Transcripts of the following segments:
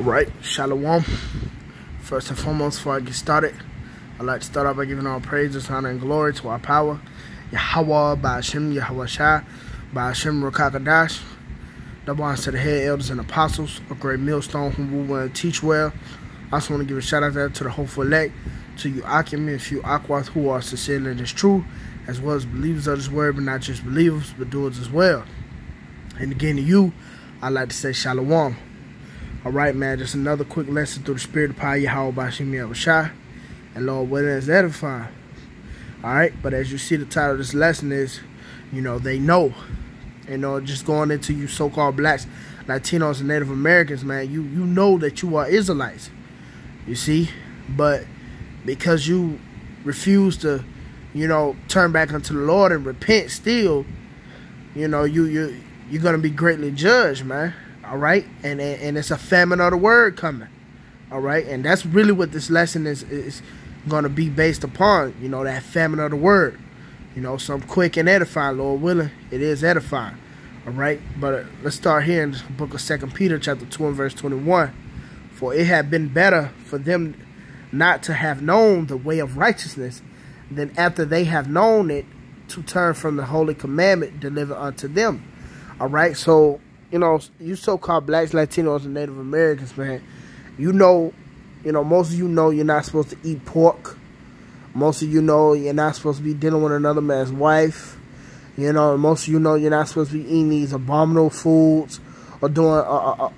Right, Shalom. First and foremost, before I get started, I'd like to start off by giving all praises, honor, and glory to our power, YAHAWAH, BAHASHAM, YAHAWASHI, BAHASHAM, QADASH. Double honors to the head elders and apostles, a great millstone whom we will teach well. I also want to give a shout out there to the hopeful elect, to you Akim and few Aquas who are sincerely and is true, as well as believers of this word, but not just believers, but doers as well. And again to you, I'd like to say Shalom. Alright, man, just another quick lesson through the spirit of power, YAHAWASHI, and Lord willing is edifying. Alright, but as you see, the title of this lesson is, they know. Just going into you so-called blacks, Latinos, and Native Americans, man, you know that you are Israelites. You see? But because you refuse to, turn back unto the Lord and repent still, you're going to be greatly judged, man. All right, and it's a famine of the word coming. All right, and that's really what this lesson is going to be based upon. That famine of the word. Some quick and edifying, Lord willing, it is edifying. All right, but let's start here in the book of 2 Peter chapter 2 and verse 21. For it had been better for them not to have known the way of righteousness than after they have known it to turn from the holy commandment delivered unto them. All right, so you so-called blacks, Latinos, and Native Americans, man, most of you know you're not supposed to eat pork. Most of you know you're not supposed to be dealing with another man's wife. Most of you know you're not supposed to be eating these abominable foods or doing, a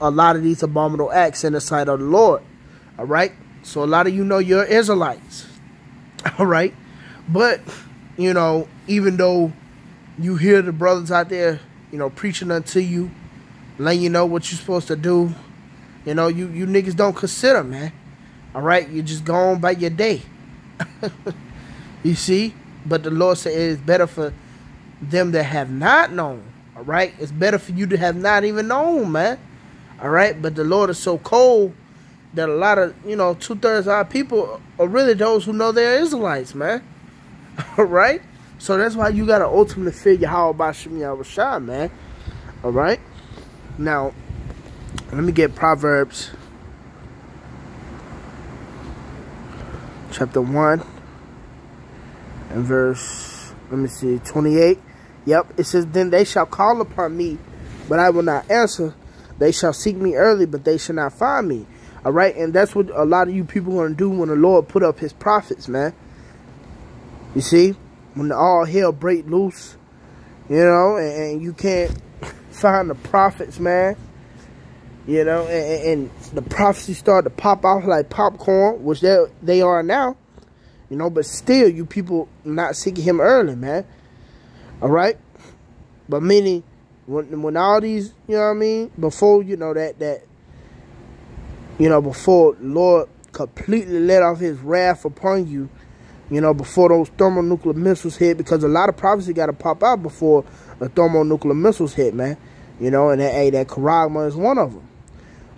lot of these abominable acts in the sight of the Lord. All right? So a lot of you know you're Israelites. All right? But, even though you hear the brothers out there, preaching unto you, letting you know what you're supposed to do. You niggas don't consider, man. All right? You just go on by your day. You see? But the Lord said it is better for them that have not known. All right? It's better for you to have not even known, man. All right? But the Lord is so cold that a lot of, 2/3 of our people are really those who know they're Israelites, man. All right? So that's why you got to ultimately figure how about YAHAWASHI, man. All right? Now, let me get Proverbs chapter 1 and verse, 28. Yep, it says, then they shall call upon me, but I will not answer. They shall seek me early, but they shall not find me. All right? And that's what a lot of you people are going to do when the Lord put up his prophets, man. You see? When all hell break loose, and you can't find the prophets, man, and the prophecies start to pop off like popcorn, which they are now, but still you people not seeking him early, man. All right? But meaning, when all these, before, before Lord completely let off his wrath upon you, before those thermonuclear missiles hit, because a lot of prophecy got to pop out before the thermonuclear missiles hit, man. And that Karagma is one of them.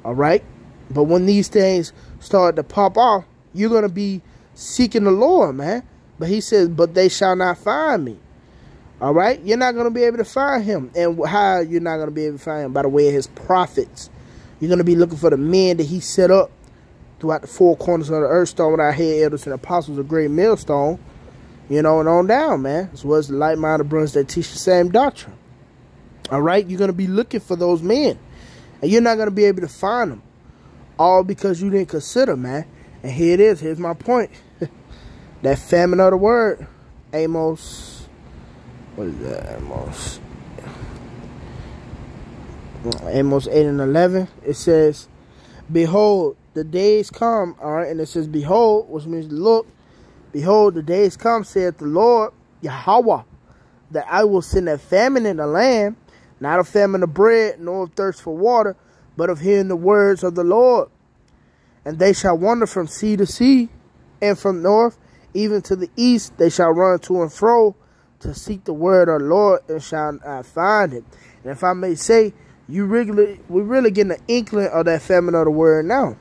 All right? But when these things start to pop off, you're going to be seeking the Lord, man. But he says, but they shall not find me. All right? You're not going to be able to find him. And how you're not going to be able to find him? By the way of his prophets. You're going to be looking for the men that he set up throughout the four corners of the earth, stone with our head elders and apostles, a great millstone, and on down, man, as well as the like-minded brothers that teach the same doctrine. All right? You're going to be looking for those men, and you're not going to be able to find them, all because you didn't consider, man. And here it is. Here's my point. That famine of the word, Amos, what is that, Amos 8 and 11, it says, behold, the days come, all right, and it says, behold, which means look, behold, the days come, saith the Lord, YAHAWAH, that I will send a famine in the land, not a famine of bread, nor of thirst for water, but of hearing the words of the Lord. And they shall wander from sea to sea, and from north even to the east, they shall run to and fro to seek the word of the Lord, and shall not find it. And if I may say, we're really getting an inkling of that famine of the word now.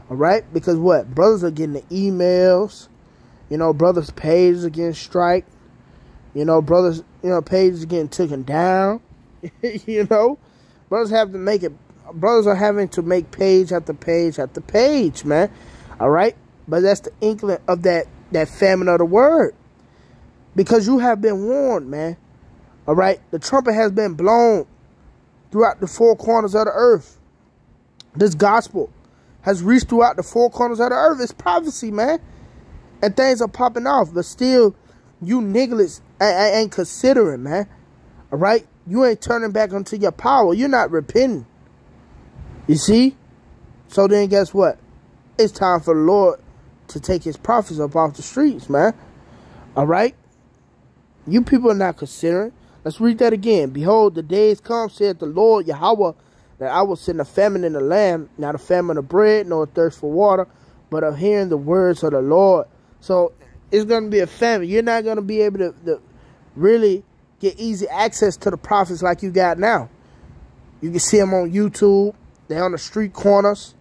All right? Because what? Brothers are getting the emails. Brothers' pages are getting striked. Brothers, pages are getting taken down. Brothers have to make it brothers are having to make page after page after page, man. All right? But that's the inkling of that famine of the word. Because you have been warned, man. All right? The trumpet has been blown throughout the four corners of the earth. This gospel has reached throughout the four corners of the earth. It's prophecy, man. And things are popping off. But still, you niggas ain't considering, man. All right? You ain't turning back onto your power. You're not repenting. You see? So then guess what? It's time for the Lord to take his prophets up off the streets, man. All right? You people are not considering. Let's read that again. Behold, the days come, said the Lord YAHAWAH, that I will send a famine in the land, not a famine of bread, nor a thirst for water, but of hearing the words of the Lord. So it's going to be a famine. You're not going to be able to really get easy access to the prophets like you got now. You can see them on YouTube. They're on the street corners.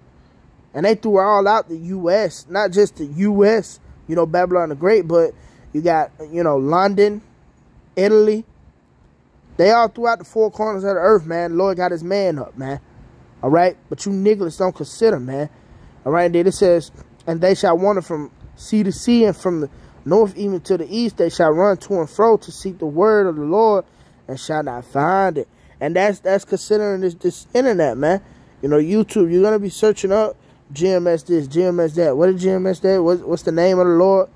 And they threw all out the U.S. Not just the U.S., you know, Babylon the Great, but you got, you know, London, Italy. They all throughout the four corners of the earth, man. The Lord got his man up, man. All right? But you niggas don't consider, man. All right? Then it says, and they shall wander from sea to sea, and from the north even to the east, they shall run to and fro to seek the word of the Lord, and shall not find it. And that's considering this internet, man. You know, YouTube, you're going to be searching up GMS this, GMS that. What is GMS that? What's the name of the Lord?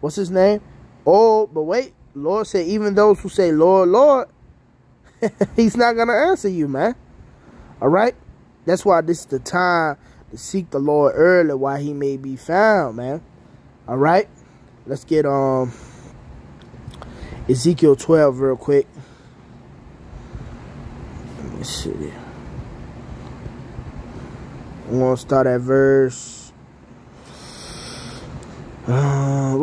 What's his name? Oh, but wait. The Lord said, even those who say, Lord, Lord, he's not going to answer you, man. All right? That's why this is the time to seek the Lord early while he may be found, man. All right? Let's get Ezekiel 12 real quick. Let me see. I'm going to start at verse... we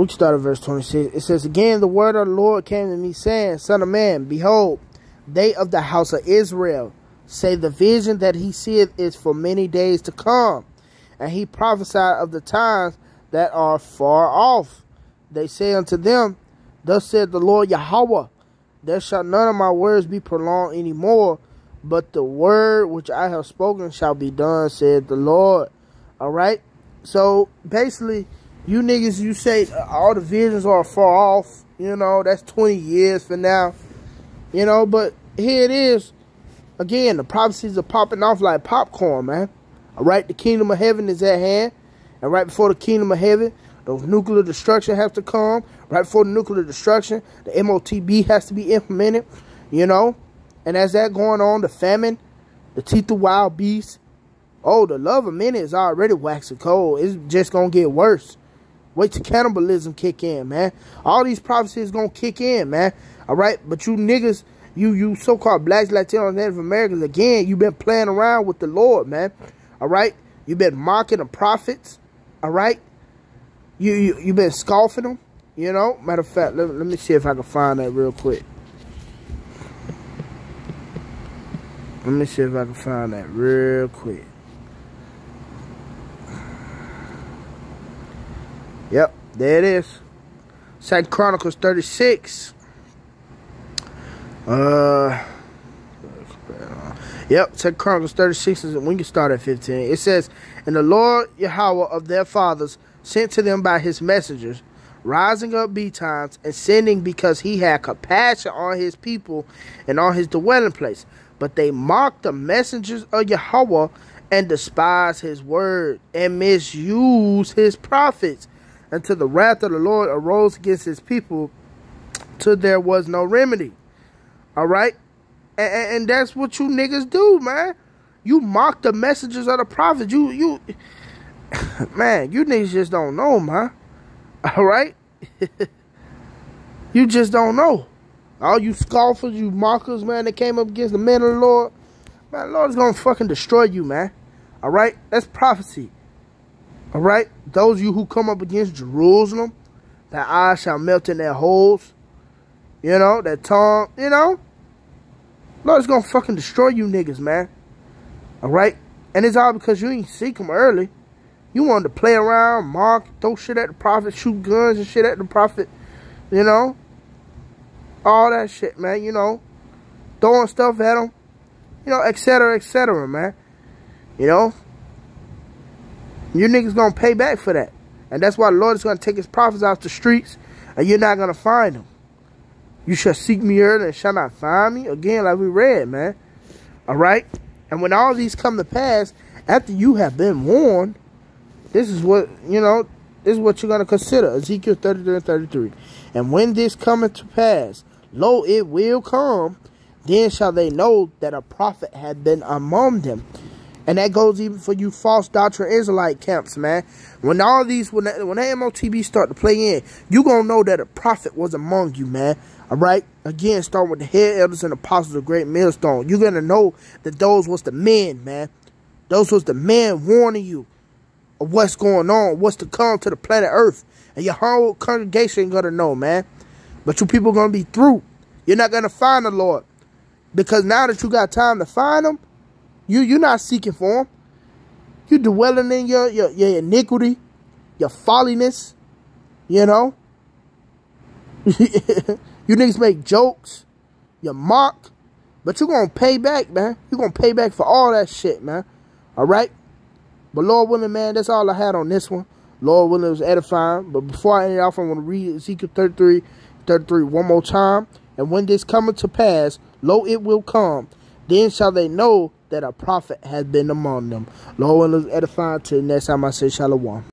can start at verse 26. It says, again, the word of the Lord came to me, saying, Son of man, behold, they of the house of Israel say the vision that he seeth is for many days to come. And he prophesied of the times that are far off. They say unto them, thus said the Lord YAHAWAH, there shall none of my words be prolonged any more, but the word which I have spoken shall be done, said the Lord. All right? So, basically, you niggas, you say all the visions are far off. You know, that's 20 years from now. You know, but here it is. Again, the prophecies are popping off like popcorn, man. All right? The kingdom of heaven is at hand. And right before the kingdom of heaven, those nuclear destruction has to come. Right before the nuclear destruction, the MOTB has to be implemented. You know? And as that going on, the famine, the teeth of wild beasts. Oh, the love of many is already waxing cold. It's just going to get worse. Wait till cannibalism kick in, man. All these prophecies going to kick in, man. All right? But you niggas, you so-called blacks, Latinos, Native Americans, again, you've been playing around with the Lord, man. All right? You've been mocking the prophets. All right? You've been scoffing them. You know? Matter of fact, let me see if I can find that real quick. Let me see if I can find that real quick. Yep, there it is. 2 Chronicles 36. Yep, 2 Chronicles 36 is, we can start at 15. It says, and the Lord YAHAWAH of their fathers sent to them by his messengers, rising up betimes and sending, because he had compassion on his people and on his dwelling place. But they mocked the messengers of YAHAWAH and despised his word and misused his prophets, until the wrath of the Lord arose against his people, till there was no remedy. All right? And that's what you niggas do, man. You mock the messengers of the prophets. You man, you niggas just don't know, man. All right? You just don't know. All you scoffers, you mockers, man, that came up against the men of the Lord, man, the Lord is going to fucking destroy you, man. All right? That's prophecy. All right? Those of you who come up against Jerusalem, that eyes shall melt in their holes. You know, that tongue, you know. Lord's going to fucking destroy you niggas, man. All right? And it's all because you ain't seek him early. You wanted to play around, mock, throw shit at the prophet, shoot guns and shit at the prophet. You know? All that shit, man, you know. Throwing stuff at them. You know, etc., man. You know? You niggas gonna pay back for that. And that's why the Lord is gonna take his prophets out the streets, and you're not gonna find them. You shall seek me early and shall not find me. Again, like we read, man. Alright? And when all these come to pass, after you have been warned, this is what, you know, this is what you're going to consider. Ezekiel 33 and 33. And when this cometh to pass, lo, it will come, then shall they know that a prophet had been among them. And that goes even for you false doctrine Israelite camps, man. When all these, when the MOTB start to play in, you going to know that a prophet was among you, man. All right? Again, starting with the head elders and apostles of great millstone. You're going to know that those was the men, man. Those was the men warning you of what's going on, what's to come to the planet Earth. And your whole congregation ain't going to know, man. But you people going to be through. You're not going to find the Lord. Because now that you got time to find him, you're not seeking for him. You're dwelling in your iniquity, your folliness, you know. You niggas make jokes, you mock, but you're going to pay back, man. You're going to pay back for all that shit, man. All right? But Lord willing, man, that's all I had on this one. Lord willing, it was edifying. But before I end it off, I'm going to read Ezekiel 33 one more time. And when this cometh to pass, lo, it will come. Then shall they know that a prophet has been among them. Lord willing, it was edifying. Till next time I say shalom.